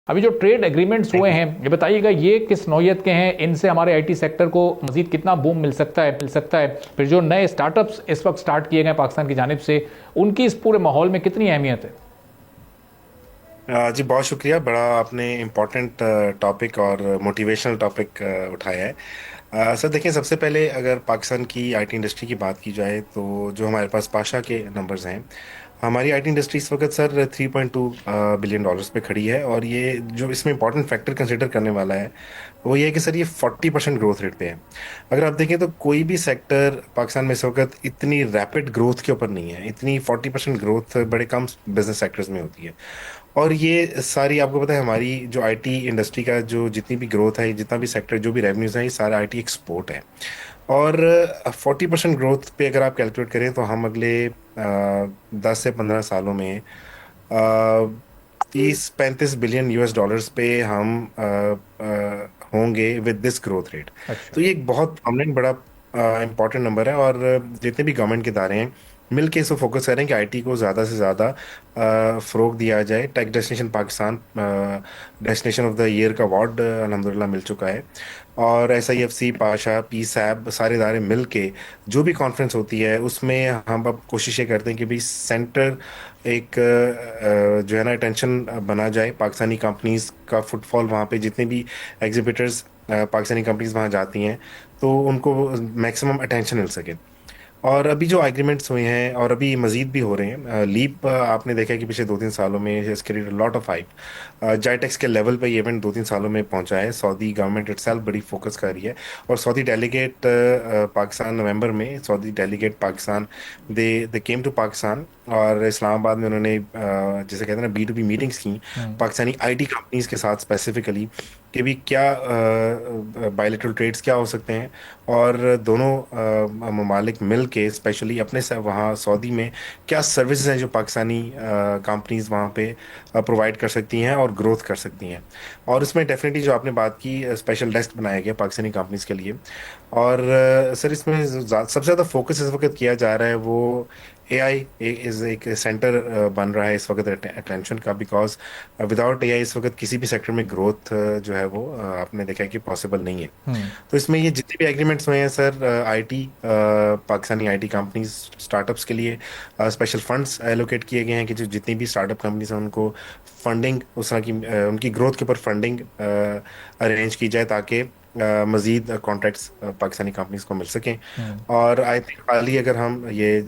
अभी जो trade agreements हुए हैं, ये बताइएगा ये किस नौयत के हैं, इनसे हमारे आईटी सेक्टर को मजीद कितना बूम मिल सकता है। फिर जो नए स्टार्टअप्स इस वक्त स्टार्ट किए गए पाकिस्तान की जानिब से, उनकी इस पूरे माहौल में कितनी अहमियत है। जी बहुत शुक्रिया। बड़ा आपने इम्पोर्टेंट टॉपिक और मोटिवेशनल टॉपिक उठाया है। सर देखिए, सबसे पहले अगर पाकिस्तान की आईटी इंडस्ट्री की बात की जाए तो जो हमारे पास पाशा के नंबर्स हैं, हमारी आईटी इंडस्ट्री इस वक्त सर 3.2 बिलियन डॉलर्स पे खड़ी है। और ये जो इसमें इंपॉर्टेंट फैक्टर कंसिडर करने वाला है वो ये है कि सर ये 40% ग्रोथ रेट पे है। अगर आप देखें तो कोई भी सेक्टर पाकिस्तान में इस वक्त इतनी रैपिड ग्रोथ के ऊपर नहीं है। इतनी 40% ग्रोथ बड़े कम बिजनेस सेक्टर्स में होती है। और ये सारी आपको पता है, हमारी जो आईटी इंडस्ट्री का जो जितनी भी ग्रोथ है, जितना भी सेक्टर, जो भी रेवेन्यूज है, ये सारा आईटी एक्सपोर्ट है। और 40% ग्रोथ पे अगर आप कैलकुलेट करें तो हम अगले 10 से 15 सालों में 30-35 बिलियन यूएस डॉलर्स पे हम होंगे विद दिस ग्रोथ रेट। अच्छा। तो ये एक बहुत प्रोमिनेंट बड़ा इंपॉर्टेंट नंबर है। और जितने भी गवर्नमेंट के इदारे हैं मिल के इसको फोकस करें कि आईटी को ज़्यादा से ज़्यादा फ़रोग दिया जाए। Tech destination Pakistan destination of the year का अवार्ड अल्हम्दुलिल्लाह मिल चुका है। और SIFC, पाशा, PSAB सारे इदारे मिल के जो भी कॉन्फ्रेंस होती है उसमें हम अब कोशिश ये करते हैं कि भाई सेंटर एक जो है ना अटेंशन बना जाए। पाकिस्तानी कंपनीज का फुटफॉल वहाँ पे, जितने भी एग्जिबिटर्स पाकिस्तानी कंपनीज वहाँ जाती हैं, तो उनको मैक्सिमम अटेंशन मिल सके। और अभी जो एग्रीमेंट्स हुए हैं और अभी मजीद भी हो रहे हैं, लीप आपने देखा है कि पिछले 2-3 सालों में इसके लॉट ऑफ हाइप। जाइटेक्स के लेवल पे ये इवेंट 2-3 सालों में पहुंचा है। सऊदी गवर्नमेंट इटसेल्फ बड़ी फोकस कर रही है। और सऊदी डेलीगेट पाकिस्तान, नवंबर में Saudi delegate Pakistan, they they came to Pakistan. और इस्लामाबाद में उन्होंने जैसे कहते हैं ना, B2B मीटिंग्स की हम्म। पाकिस्तानी आईटी कंपनीज के साथ स्पेसिफिकली, कि भी क्या बायलेटरल ट्रेड्स क्या हो सकते हैं। और दोनों ममालिक मिल के स्पेशली अपने से वहाँ सऊदी में क्या सर्विसेज हैं जो पाकिस्तानी कंपनीज वहाँ पे प्रोवाइड कर सकती हैं और ग्रोथ कर सकती हैं। और इसमें डेफिनेटली जो आपने बात की, स्पेशल डेस्क बनाया गया पाकिस्तानी कंपनीज के लिए। और सर इसमें सबसे ज़्यादा फोकस इस वक्त किया जा रहा है वो AI इज एक सेंटर बन रहा है इस वक्त अटेंशन का। बिकॉज विदाउट AI इस वक्त किसी भी सेक्टर में ग्रोथ जो है वो आपने देखा है कि पॉसिबल नहीं है। हम्म। तो इसमें ये जितने भी एग्रीमेंट्स हुए हैं sir, IT Pakistani IT companies startups के लिए स्पेशल फंड्स एलोकेट किए गए हैं कि जो जितनी भी स्टार्टअप कंपनीज हैं उनको फंडिंग उस तरह की उनकी ग्रोथ के ऊपर फंडिंग अरेंज की जाए, ताकि मजीद कॉन्ट्रैक्ट्स पाकिस्तानी कंपनीज को मिल सकें। हम्म। और आई थिंक हाली अगर हम ये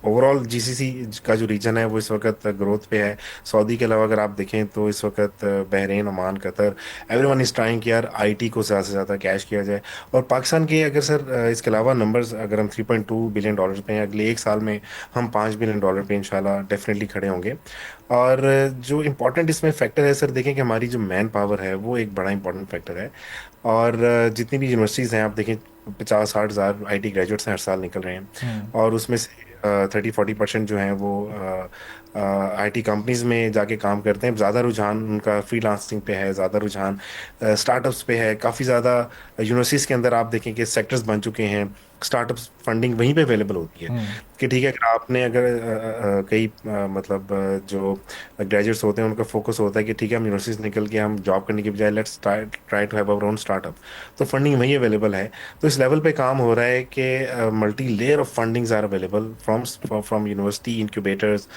ओवरऑल GCC का जो रीजन है वो इस वक्त ग्रोथ पे है। सऊदी के अलावा अगर आप देखें तो इस वक्त Bahrain, Oman, Qatar, everyone is trying कि यार आईटी को ज़्यादा से ज़्यादा कैश किया जाए। और पाकिस्तान के अगर सर इसके अलावा नंबर्स अगर हम 3.2 बिलियन डॉलर पे हैं, अगले एक साल में हम 5 बिलियन डॉलर पे इंशाल्लाह डेफिनेटली खड़े होंगे। और जो इम्पोर्टेंट इसमें फैक्टर है सर, देखें कि हमारी जो मैन पावर है वो एक बड़ा इंपॉर्टेंट फैक्टर है। और जितनी भी यूनिवर्सिटीज़ हैं आप देखें, 50-60 हज़ार आईटी ग्रेजुएट्स हैं हर साल निकल रहे हैं। हम्म। और उसमें से 30-40% जो हैं वो आईटी कंपनीज में जाके काम करते हैं। ज़्यादा रुझान उनका फ्रीलांसिंग पे है, ज़्यादा रुझान स्टार्टअप्स पे है। काफ़ी ज़्यादा यूनिवर्सिटीज़ के अंदर आप देखें कि सेक्टर्स बन चुके हैं, स्टार्टअप्स फंडिंग वहीं पे अवेलेबल होती है। हम्म। कि ठीक है, अगर आपने अगर कई मतलब जो ग्रेजुएट्स होते हैं उनका फोकस होता है कि ठीक है, हम यूनिवर्सिटी से निकल के हम जॉब करने की बजाय let's try to have our own startup. तो फंडिंग वहीं अवेलेबल है। तो इस लेवल पे काम हो रहा है कि multi layer of fundings are available from from university incubators.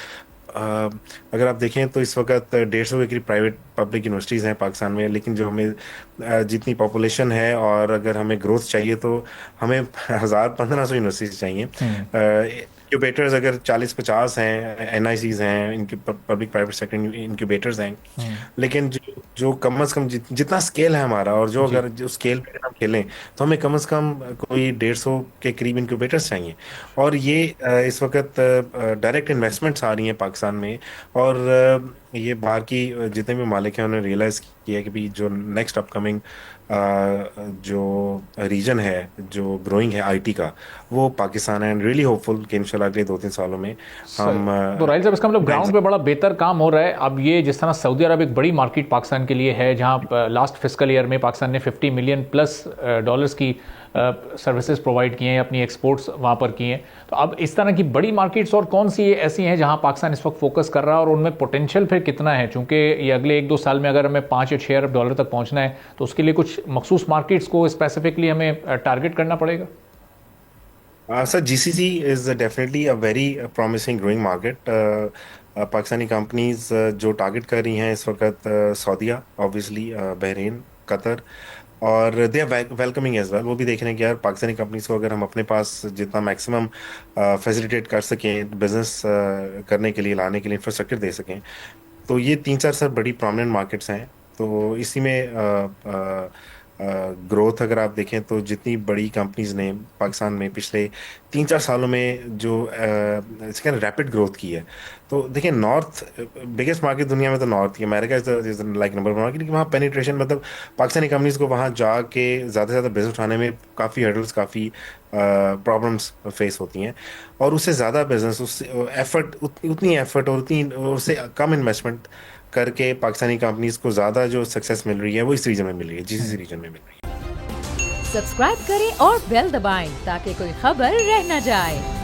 अगर आप देखें तो इस वक्त 150 के करीब प्राइवेट पब्लिक यूनिवर्सिटीज़ हैं पाकिस्तान में। लेकिन जो हमें जितनी पॉपुलेशन है और अगर हमें ग्रोथ चाहिए तो हमें 1000-1500 यूनिवर्सिटीज हम्म। चाहिए। इंक्यूबेटर्स अगर 40-50 हैं, NICs हैं, इनके पब्लिक प्राइवेट सेक्टर इंक्यूबेटर्स हैं। हम्म। लेकिन जो कम से कम जितना स्केल है हमारा, और जो जी। अगर जो स्केल पे अगर हम खेलें तो हमें कम से कम कोई 150 के करीब इंक्यूबेटर्स चाहिए। और ये इस वक्त डायरेक्ट इन्वेस्टमेंट्स आ रही हैं पाकिस्तान में। और ये बाहर की जितने भी मालिक हैं उन्होंने रियलाइज़ किया है कि भी जो नेक्स्ट अपकमिंग जो रीजन है जो ग्रोइंग है आईटी का, वो पाकिस्तान है। एंड रियली होपफुल कि इंशाल्लाह अगले 2-3 सालों में हम तो राइल साहब, इसका मतलब बैंक ग्राउंड पे बड़ा बेहतर काम हो रहा है। अब ये जिस तरह सऊदी अरब एक बड़ी मार्केट पाकिस्तान के लिए है, जहां लास्ट फिस्कल ईयर में पाकिस्तान ने 50 मिलियन प्लस डॉलर्स की सर्विसेज प्रोवाइड किए हैं, अपनी एक्सपोर्ट्स वहाँ पर किए हैं। तो अब इस तरह की बड़ी मार्केट्स और कौन सी ऐसी हैं जहाँ पाकिस्तान इस वक्त फोकस कर रहा है और उनमें पोटेंशियल फिर कितना है? चूँकि ये अगले 1-2 साल में अगर हमें 5 या 6 अरब डॉलर तक पहुँचना है तो उसके लिए कुछ मखसूस मार्केट्स को स्पेसिफिकली हमें टारगेट करना पड़ेगा। Sir, GCC is definitely a very promising growing market. Pakistani companies जो टारगेट कर रही हैं इस वक्त, सऊदीया ऑब्वियसली, बहरीन, कतर, और they are welcoming as well. वो भी देख रहे हैं कि यार पाकिस्तानी कंपनीज को अगर हम अपने पास जितना मैक्सिमम फैसिलिटेट कर सकें, बिजनेस करने के लिए, लाने के लिए इंफ्रास्ट्रक्चर दे सकें, तो ये 3-4 सर बड़ी प्रोमिनेंट मार्केट्स हैं। तो इसी में ग्रोथ अगर आप देखें तो जितनी बड़ी कंपनीज ने पाकिस्तान में पिछले 3-4 सालों में जो इसके रैपिड ग्रोथ की है, तो देखिए नॉर्थ, बिगेस्ट मार्केट दुनिया में तो north he, America is like number 1 market, लेकिन वहाँ पेनिट्रेशन, मतलब पाकिस्तानी कंपनीज को वहाँ जाके ज़्यादा से ज़्यादा बिजनेस उठाने में काफ़ी हर्डल्स, काफ़ी प्रॉब्लम्स फेस होती हैं। और उससे ज़्यादा बिजनेस, उससे एफर्ट, उतनी एफर्ट और उतनी, उससे कम इन्वेस्टमेंट करके पाकिस्तानी कंपनीज को ज़्यादा जो सक्सेस मिल रही है वो इस रीजन में मिल रही है, जीसीसी रीजन में मिल रही है। सब्सक्राइब करें और बेल दबाएं ताकि कोई खबर रह न जाए।